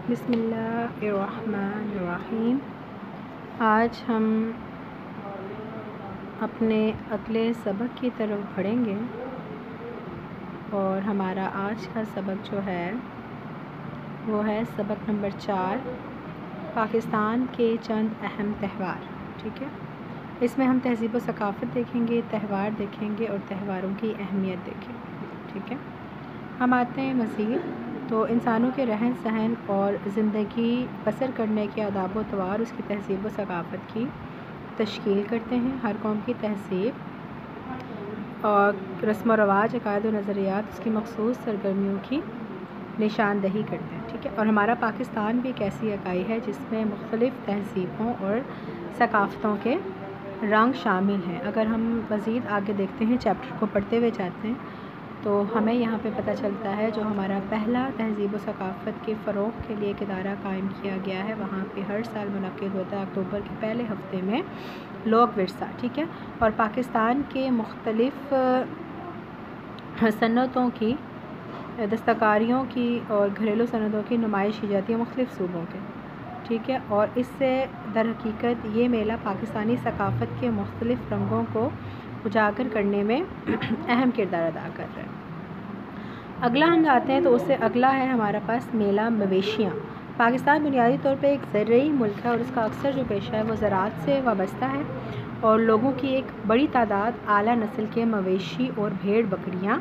بسم اللہ الرحمن الرحیم۔ آج ہم اپنے اگلے سبق کی طرف بڑھیں گے اور ہمارا آج کا سبق جو ہے وہ ہے سبق نمبر 4، پاکستان کے چند اہم تہوار۔ ٹھیک ہے، اس میں ہم تہذیب و ثقافت دیکھیں گے، تہوار دیکھیں گے اور تہواروں کی اہمیت دیکھیں گے۔ ٹھیک ہے، ہم آتے ہیں مزید تو انسانوں کے رہن سہن اور زندگی بسر کرنے کے آداب و طوار اس کی تہذیب و ثقافت کی تشکیل کرتے ہیں۔ ہر قوم کی تہذیب اور رسم و رواج، عقائد و نظریات اس کی مخصوص سرگرمیوں کی نشاندہی کرتے ہیں۔ ٹھیک ہے، اور ہمارا پاکستان بھی ایک ایسی اکائی ہے جس میں مختلف تہذیبوں اور ثقافتوں کے رنگ شامل ہیں۔ اگر ہم مزید آگے دیکھتے ہیں، چیپٹر کو پڑھتے ہوئے جاتے ہیں تو ہمیں یہاں پہ پتہ چلتا ہے جو ہمارا پہلا تہذیب و ثقافت کے فروغ کے لیے ایک ادارہ قائم کیا گیا ہے، وہاں پہ ہر سال منعقد ہوتا ہے اکتوبر کے پہلے ہفتے میں لوک ورثہ۔ ٹھیک ہے، اور پاکستان کے مختلف صنعتوں کی، دستکاریوں کی اور گھریلو صنعتوں کی نمائش کی جاتی ہے مختلف صوبوں کے۔ ٹھیک ہے، اور اس سے در حقیقت یہ میلہ پاکستانی ثقافت کے مختلف رنگوں کو اجاگر کرنے میں اہم کردار ادا کر رہا ہے۔ اگلا ہم جاتے ہیں تو اس سے اگلا ہے ہمارے پاس میلہ مویشیاں۔ پاکستان بنیادی طور پہ ایک زرعی ملک ہے اور اس کا اکثر جو پیشہ ہے وہ زراعت سے وابستہ ہے، اور لوگوں کی ایک بڑی تعداد اعلیٰ نسل کے مویشی اور بھیڑ بکریاں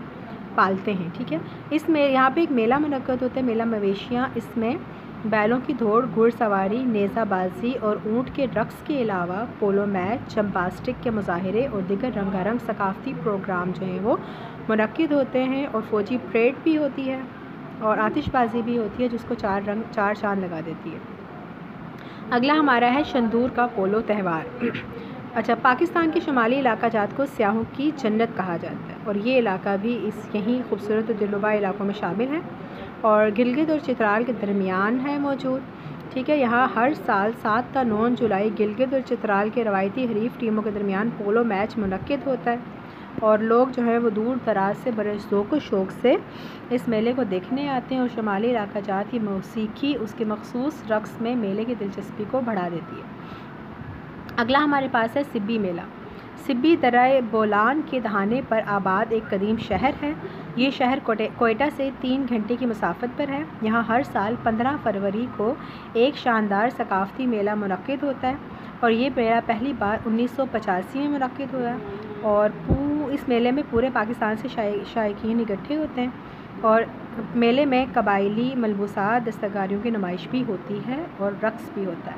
پالتے ہیں۔ ٹھیک ہے، اس میں یہاں پہ ایک میلہ منعقد ہوتا ہے، میلہ مویشیاں۔ اس میں بیلوں کی دوڑ، گھڑ سواری، نیزہ بازی اور اونٹ کے رقص کے علاوہ پولو میچ، جمپاسٹک کے مظاہرے اور دیگر رنگا رنگ ثقافتی پروگرام جو ہیں وہ منعقد ہوتے ہیں، اور فوجی پریڈ بھی ہوتی ہے اور آتش بازی بھی ہوتی ہے جس کو چار چاند لگا دیتی ہے۔ اگلا ہمارا ہے شندور کا پولو تہوار۔ اچھا، پاکستان کے شمالی علاقہ جات کو سیاحوں کی جنت کہا جاتا ہے، اور یہ علاقہ بھی یہیں خوبصورت و دلربا علاقوں میں شامل ہے اور گلگت اور چترال کے درمیان ہے موجود۔ ٹھیک ہے، یہاں ہر سال 7 تا 9 جولائی گلگت اور چترال کے روایتی حریف ٹیموں کے درمیان پولو میچ منعقد ہوتا ہے، اور لوگ جو ہے وہ دور دراز سے بڑے ذوق و شوق سے اس میلے کو دیکھنے آتے ہیں، اور شمالی علاقہ جات کی موسیقی اس کے مخصوص رقص میں میلے کی دلچسپی کو بڑھا دیتی ہے۔ اگلا ہمارے پاس ہے سبی میلہ۔ سبی درہ بولان کے دہانے پر آباد ایک قدیم شہر ہے۔ یہ شہر کوئٹہ سے 3 گھنٹے کی مسافت پر ہے۔ یہاں ہر سال 15 فروری کو ایک شاندار ثقافتی میلہ منعقد ہوتا ہے، اور یہ میلہ پہلی بار 1985 میں منعقد ہوا، اور اس میلے میں پورے پاکستان سے شائقین اکٹھے ہوتے ہیں، اور میلے میں قبائلی ملبوسات، دستکاریوں کی نمائش بھی ہوتی ہے اور رقص بھی ہوتا ہے۔